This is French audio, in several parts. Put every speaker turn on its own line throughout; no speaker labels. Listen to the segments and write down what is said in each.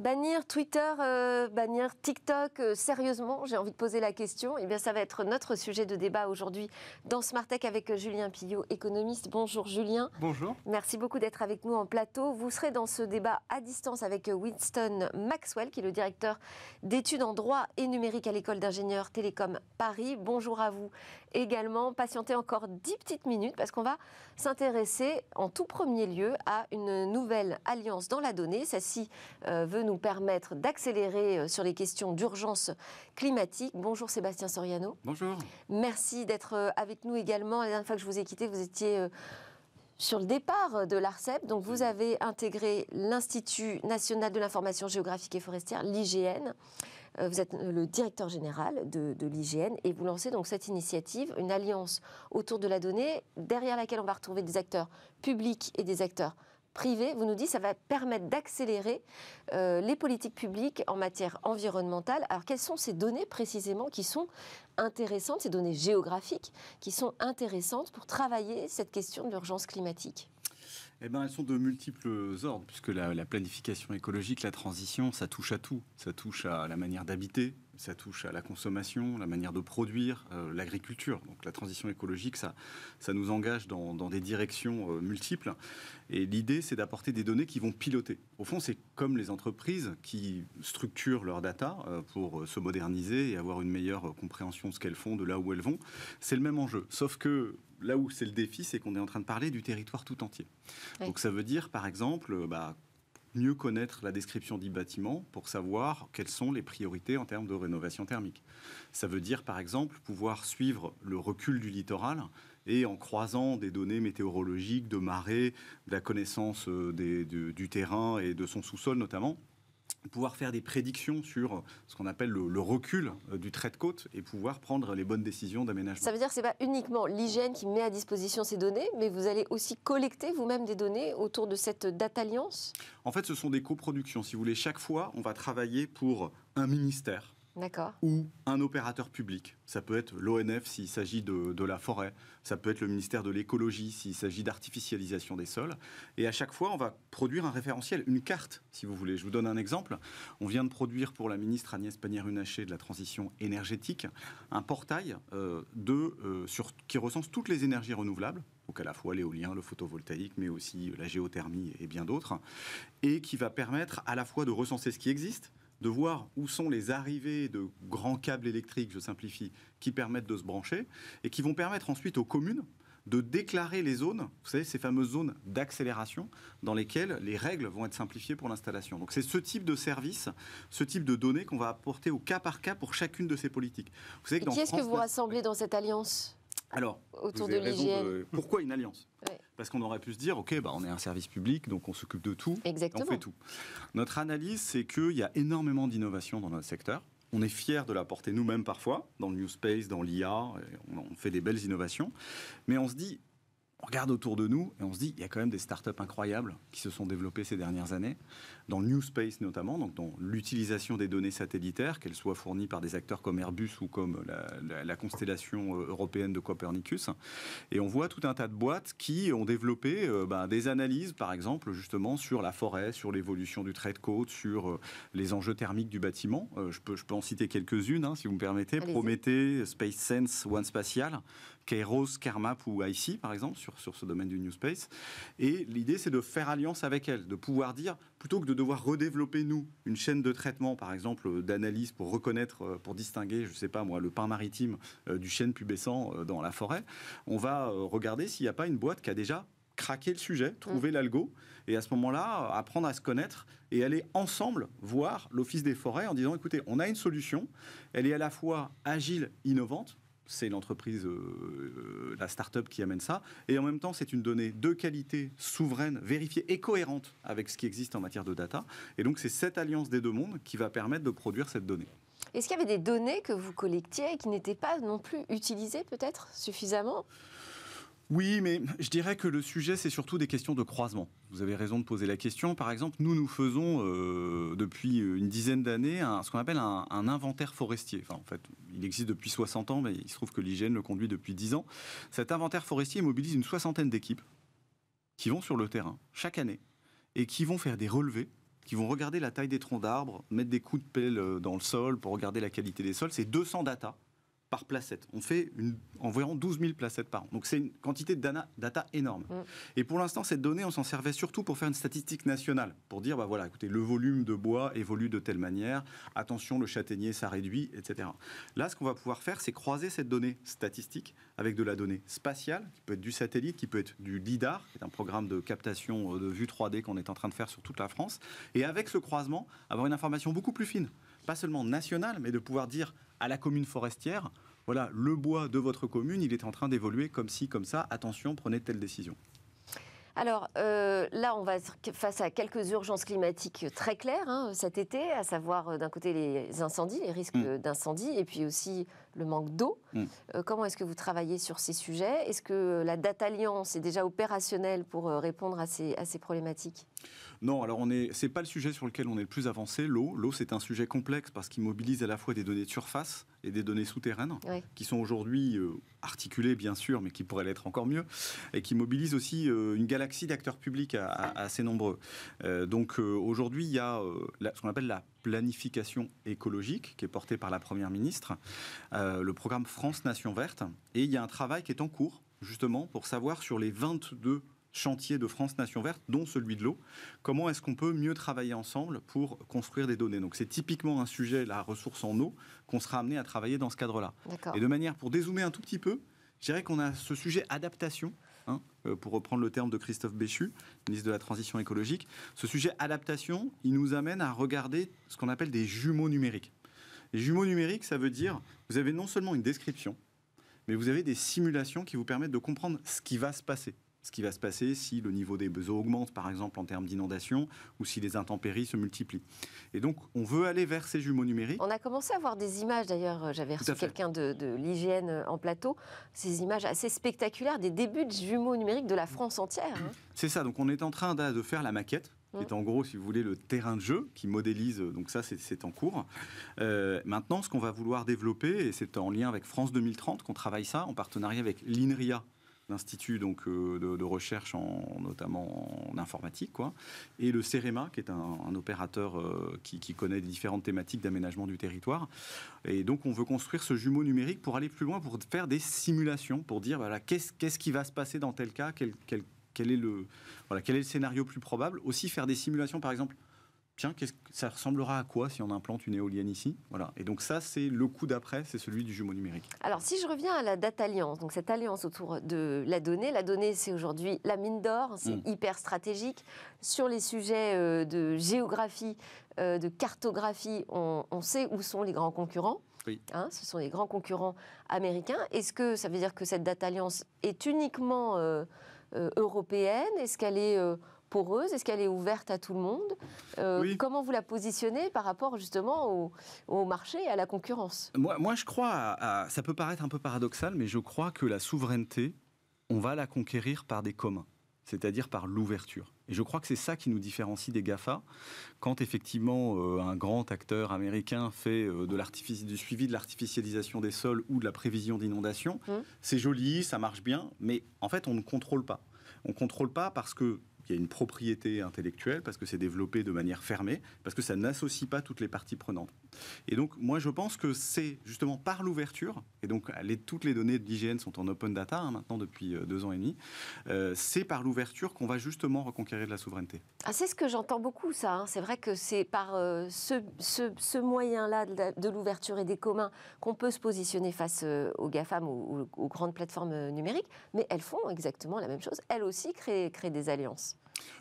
Bannir Twitter, bannir TikTok, sérieusement, j'ai envie de poser la question. Eh bien, ça va être notre sujet de débat aujourd'hui dans Smart Tech avec Julien Pillot, économiste. Bonjour Julien.
Bonjour.
Merci beaucoup d'être avec nous en plateau. Vous serez dans ce débat à distance avec Winston Maxwell, qui est le directeur d'études en droit et numérique à l'école d'ingénieurs Télécom Paris. Bonjour à vous également. Patientez encore 10 petites minutes parce qu'on va s'intéresser en tout premier lieu à une nouvelle alliance dans la donnée. Celle-ci veut nous permettre d'accélérer sur les questions d'urgence climatique. Bonjour Sébastien Soriano.
Bonjour.
Merci d'être avec nous également. La dernière fois que je vous ai quitté, vous étiez sur le départ de l'ARCEP. Donc vous avez intégré l'Institut national de l'information géographique et forestière, l'IGN. Vous êtes le directeur général de l'IGN et vous lancez donc cette initiative, une alliance autour de la donnée, derrière laquelle on va retrouver des acteurs publics et des acteurs privés. Vous nous dites que ça va permettre d'accélérer les politiques publiques en matière environnementale. Alors quelles sont ces données précisément qui sont intéressantes, ces données géographiques qui sont intéressantes pour travailler cette question de l'urgence climatique ?
Eh ben, elles sont de multiples ordres, puisque la planification écologique, la transition, ça touche à tout. Ça touche à la manière d'habiter, ça touche à la consommation, la manière de produire, l'agriculture. Donc la transition écologique, ça nous engage dans des directions multiples. Et l'idée, c'est d'apporter des données qui vont piloter. Au fond, c'est comme les entreprises qui structurent leurs data pour se moderniser et avoir une meilleure compréhension de ce qu'elles font, de là où elles vont. C'est le même enjeu, sauf que là où c'est le défi, c'est qu'on est en train de parler du territoire tout entier. Oui. Donc ça veut dire, par exemple, mieux connaître la description du bâtiment pour savoir quelles sont les priorités en termes de rénovation thermique. Ça veut dire, par exemple, pouvoir suivre le recul du littoral et en croisant des données météorologiques, de marée, de la connaissance du terrain et de son sous-sol notamment, pouvoir faire des prédictions sur ce qu'on appelle le recul du trait de côte et pouvoir prendre les bonnes décisions d'aménagement.
Ça veut dire que ce n'est pas uniquement l'IGN qui met à disposition ces données, mais vous allez aussi collecter vous-même des données autour de cette data alliance ?
En fait, ce sont des coproductions. Si vous voulez, chaque fois, on va travailler pour un ministère.
D'accord.
Ou un opérateur public. Ça peut être l'ONF s'il s'agit de la forêt, ça peut être le ministère de l'écologie s'il s'agit d'artificialisation des sols. Et à chaque fois, on va produire un référentiel, une carte, si vous voulez. Je vous donne un exemple. On vient de produire pour la ministre Agnès Pannier-Runacher de la transition énergétique un portail qui recense toutes les énergies renouvelables, donc à la fois l'éolien, le photovoltaïque, mais aussi la géothermie et bien d'autres, et qui va permettre à la fois de recenser ce qui existe, de voir où sont les arrivées de grands câbles électriques, je simplifie, qui permettent de se brancher et qui vont permettre ensuite aux communes de déclarer les zones, vous savez, ces fameuses zones d'accélération dans lesquelles les règles vont être simplifiées pour l'installation. Donc c'est ce type de service, ce type de données qu'on va apporter au cas par cas pour chacune de ces politiques.
Vous savez que qui est-ce que vous rassemblez dans cette alliance ?
Alors,
autour de l'IGN.
Pourquoi une alliance ? Parce qu'on aurait pu se dire, on est un service public, donc on s'occupe de tout,
exactement.
On fait tout. Notre analyse, c'est qu'il y a énormément d'innovation dans notre secteur. On est fiers de l'apporter nous-mêmes parfois, dans le New Space, dans l'IA, on fait des belles innovations. Mais on se dit, on regarde autour de nous et on se dit, il y a quand même des startups incroyables qui se sont développées ces dernières années, dans le New Space notamment, donc dans l'utilisation des données satellitaires, qu'elles soient fournies par des acteurs comme Airbus ou comme la constellation européenne de Copernicus. Et on voit tout un tas de boîtes qui ont développé des analyses, par exemple, justement, sur la forêt, sur l'évolution du trait de côte, sur les enjeux thermiques du bâtiment. Je peux en citer quelques-unes, si vous me permettez.
Allez-y.
Prométhée, Space Sense, One Spatial, Kairos, Kermap ou IC, par exemple, sur ce domaine du New Space. Et l'idée, c'est de faire alliance avec elles, de pouvoir dire, plutôt que de devoir redévelopper, nous, une chaîne de traitement, par exemple, d'analyse pour reconnaître, pour distinguer, je ne sais pas moi, le pin maritime du chêne pubescent dans la forêt, on va regarder s'il n'y a pas une boîte qui a déjà craqué le sujet, trouver l'algo, et à ce moment-là, apprendre à se connaître et aller ensemble voir l'Office des forêts en disant, écoutez, on a une solution, elle est à la fois agile, innovante, c'est l'entreprise, la start-up qui amène ça. Et en même temps, c'est une donnée de qualité, souveraine, vérifiée et cohérente avec ce qui existe en matière de data. Et donc, c'est cette alliance des deux mondes qui va permettre de produire cette donnée.
Est-ce qu'il y avait des données que vous collectiez et qui n'étaient pas non plus utilisées, peut-être, suffisamment ?
Oui, mais je dirais que le sujet, c'est surtout des questions de croisement. Vous avez raison de poser la question. Par exemple, nous faisons depuis une dizaine d'années ce qu'on appelle un inventaire forestier. Enfin, en fait, il existe depuis 60 ans, mais il se trouve que l'IGN le conduit depuis 10 ans. Cet inventaire forestier mobilise une soixantaine d'équipes qui vont sur le terrain chaque année et qui vont faire des relevés qui vont regarder la taille des troncs d'arbres, mettre des coups de pelle dans le sol pour regarder la qualité des sols. C'est 200 data par placette. On fait environ 12 000 placettes par an. Donc c'est une quantité de data énorme. Et pour l'instant, cette donnée, on s'en servait surtout pour faire une statistique nationale, pour dire, voilà, écoutez, le volume de bois évolue de telle manière, attention, le châtaignier, ça réduit, etc. Là, ce qu'on va pouvoir faire, c'est croiser cette donnée statistique avec de la donnée spatiale, qui peut être du satellite, qui peut être du LIDAR, qui est un programme de captation de vue 3D qu'on est en train de faire sur toute la France. Et avec ce croisement, avoir une information beaucoup plus fine, pas seulement nationale, mais de pouvoir dire à la commune forestière, voilà, le bois de votre commune, il est en train d'évoluer comme ci, comme ça, attention, prenez telle décision.
Alors là, on va être face à quelques urgences climatiques très claires cet été, à savoir d'un côté les incendies, les risques d'incendie, et puis aussi le manque d'eau. Comment est-ce que vous travaillez sur ces sujets? Est-ce que la Data Alliance est déjà opérationnelle pour répondre à ces problématiques?
Non, alors c'est pas le sujet sur lequel on est le plus avancé, l'eau. L'eau, c'est un sujet complexe parce qu'il mobilise à la fois des données de surface et des données souterraines, qui sont aujourd'hui articulées, bien sûr, mais qui pourraient l'être encore mieux, et qui mobilisent aussi une galaxie d'acteurs publics assez nombreux. Donc aujourd'hui, il y a ce qu'on appelle la planification écologique, qui est portée par la Première ministre, le programme France Nation Verte, et il y a un travail qui est en cours, justement, pour savoir sur les 22 chantier de France Nation Verte, dont celui de l'eau. Comment est-ce qu'on peut mieux travailler ensemble pour construire des données? Donc c'est typiquement un sujet, la ressource en eau, qu'on sera amené à travailler dans ce cadre-là. Et de manière, pour dézoomer un tout petit peu, je dirais qu'on a ce sujet adaptation, pour reprendre le terme de Christophe Béchu, ministre de la Transition écologique. Ce sujet adaptation, il nous amène à regarder ce qu'on appelle des jumeaux numériques. Les jumeaux numériques, ça veut dire, vous avez non seulement une description, mais vous avez des simulations qui vous permettent de comprendre ce qui va se passer. Ce qui va se passer si le niveau des eaux augmente, par exemple, en termes d'inondation, ou si les intempéries se multiplient. Et donc, on veut aller vers ces jumeaux numériques.
On a commencé à voir des images, d'ailleurs, j'avais reçu quelqu'un de l'IGN en plateau, ces images assez spectaculaires des débuts de jumeaux numériques de la France entière.
C'est ça, donc on est en train de faire la maquette, qui est en gros, si vous voulez, le terrain de jeu, qui modélise, donc ça, c'est en cours. Maintenant, ce qu'on va vouloir développer, et c'est en lien avec France 2030 qu'on travaille ça, en partenariat avec l'INRIA, l'Institut de recherche notamment en informatique, et le CEREMA, qui est un opérateur qui connaît les différentes thématiques d'aménagement du territoire. Et donc, on veut construire ce jumeau numérique pour aller plus loin, pour faire des simulations, pour dire voilà, qu'est-ce qui va se passer dans tel cas, quel est le scénario plus probable. Aussi faire des simulations, par exemple, tiens, ça ressemblera à quoi si on implante une éolienne ici? Voilà. Et donc ça, c'est le coup d'après, c'est celui du jumeau numérique.
Alors, si je reviens à la Data Alliance, donc cette alliance autour de la donnée, c'est aujourd'hui la mine d'or, c'est hyper stratégique. Sur les sujets de géographie, de cartographie, on sait où sont les grands concurrents.
Oui.
Ce sont les grands concurrents américains. Est-ce que ça veut dire que cette Data Alliance est uniquement européenne? Est-ce qu'elle est poreuse? Est-ce qu'elle est ouverte à tout le monde?
Oui.
Comment vous la positionnez par rapport justement au marché et à la concurrence?
Moi, je crois, ça peut paraître un peu paradoxal, mais je crois que la souveraineté, on va la conquérir par des communs, c'est-à-dire par l'ouverture. Et je crois que c'est ça qui nous différencie des GAFA. Quand effectivement un grand acteur américain fait du suivi de l'artificialisation des sols ou de la prévision d'inondation, c'est joli, ça marche bien, mais en fait on ne contrôle pas. On ne contrôle pas parce que il y a une propriété intellectuelle, parce que c'est développé de manière fermée, parce que ça n'associe pas toutes les parties prenantes. Et donc, moi, je pense que c'est justement par l'ouverture, et donc toutes les données de l'IGN sont en open data maintenant depuis 2 ans et demi, c'est par l'ouverture qu'on va justement reconquérir de la souveraineté.
C'est ce que j'entends beaucoup, ça. C'est vrai que c'est par ce moyen-là de l'ouverture et des communs qu'on peut se positionner face aux GAFAM ou aux grandes plateformes numériques, mais elles font exactement la même chose. Elles aussi créent des alliances.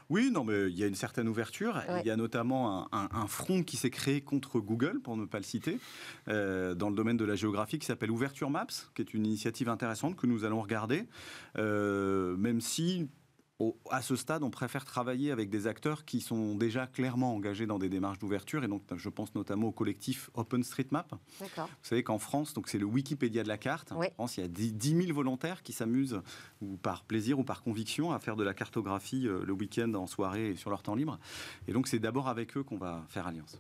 Oui, non, mais il y a une certaine ouverture. Ouais. Il y a notamment un front qui s'est créé contre Google, pour ne pas le citer, dans le domaine de la géographie, qui s'appelle Ouverture Maps, qui est une initiative intéressante que nous allons regarder, même si... À ce stade, on préfère travailler avec des acteurs qui sont déjà clairement engagés dans des démarches d'ouverture, et donc je pense notamment au collectif OpenStreetMap. D'accord. Vous savez qu'en France, donc c'est le Wikipédia de la carte. Oui. En France, il y a 10 000 volontaires qui s'amusent, ou par plaisir ou par conviction, à faire de la cartographie le week-end en soirée et sur leur temps libre. Et donc c'est d'abord avec eux qu'on va faire alliance.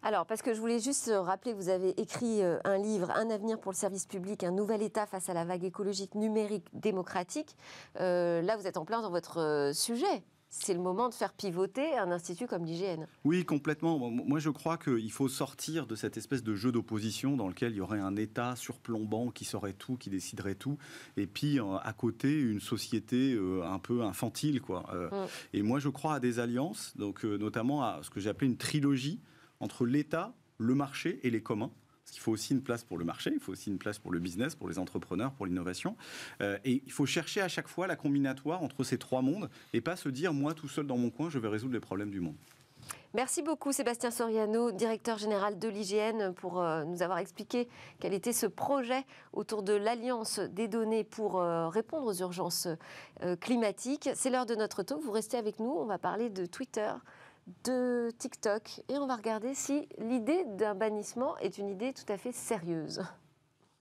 Alors, parce que je voulais juste rappeler que vous avez écrit un livre, Un avenir pour le service public, un nouvel État face à la vague écologique numérique démocratique. Là, vous êtes en plein dans votre sujet. c'est le moment de faire pivoter un institut comme l'IGN.
Oui, complètement. Moi, je crois qu'il faut sortir de cette espèce de jeu d'opposition dans lequel il y aurait un État surplombant qui saurait tout, qui déciderait tout, et puis à côté, une société un peu infantile, quoi. Et moi, je crois à des alliances, donc notamment à ce que j'ai appelé une trilogie entre l'État, le marché et les communs. Parce qu'il faut aussi une place pour le marché, il faut aussi une place pour le business, pour les entrepreneurs, pour l'innovation. Et il faut chercher à chaque fois la combinatoire entre ces trois mondes et pas se dire, moi tout seul dans mon coin, je vais résoudre les problèmes du monde.
Merci beaucoup Sébastien Soriano, directeur général de l'IGN, pour nous avoir expliqué quel était ce projet autour de l'Alliance des données pour répondre aux urgences climatiques. C'est l'heure de notre talk, vous restez avec nous, on va parler de Twitter, de TikTok et on va regarder si l'idée d'un bannissement est une idée tout à fait sérieuse.